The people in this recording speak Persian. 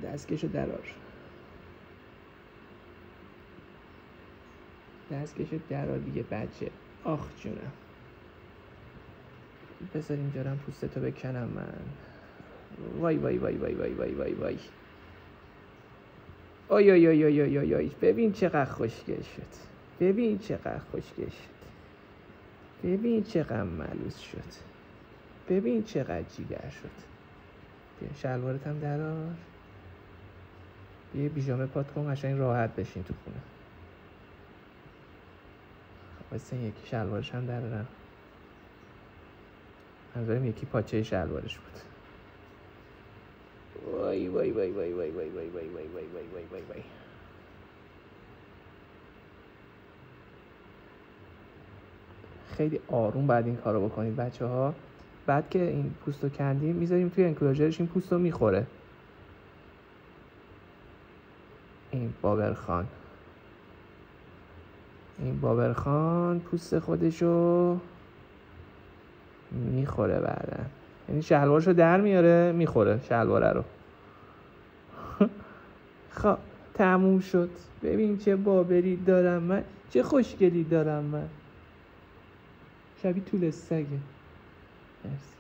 دستکشو درار. دستکشو درار دیگه بچه. آخ جونم. بذار اینجا هم پوستتو بکنم من. وای وای وای وای وای وای وای وای. آی آی آی آی آی آی آی. ببین چقدر خوشگل شد. ببین چقدر خوشگل شد. ببین چقدر ملوس شد. ببین چقدر جیگر شد. بیا شلوارت هم درار. بیا بیجامه پات کن قشنگ راحت بشین تو خونه. واسه یکی شلوارش هم درارم. منظورم یکی پاچه شلوارش بود. وای وای وای وای وای وای وای وای وای وای وای وای وای وای. خیلی آروم باید این کارو بکنید بچه‌ها. بعد که این پوستو کندیم میذاریم توی انکلوژرش، این پوستو میخوره. این بابرخان پوست خودشو میخوره بعدا. یعنی شلوارشو در میاره میخوره شلواره رو. خب تموم شد. ببین چه بابری دارم من، چه خوشگلی دارم من، شبیه طول سگه. مرسی.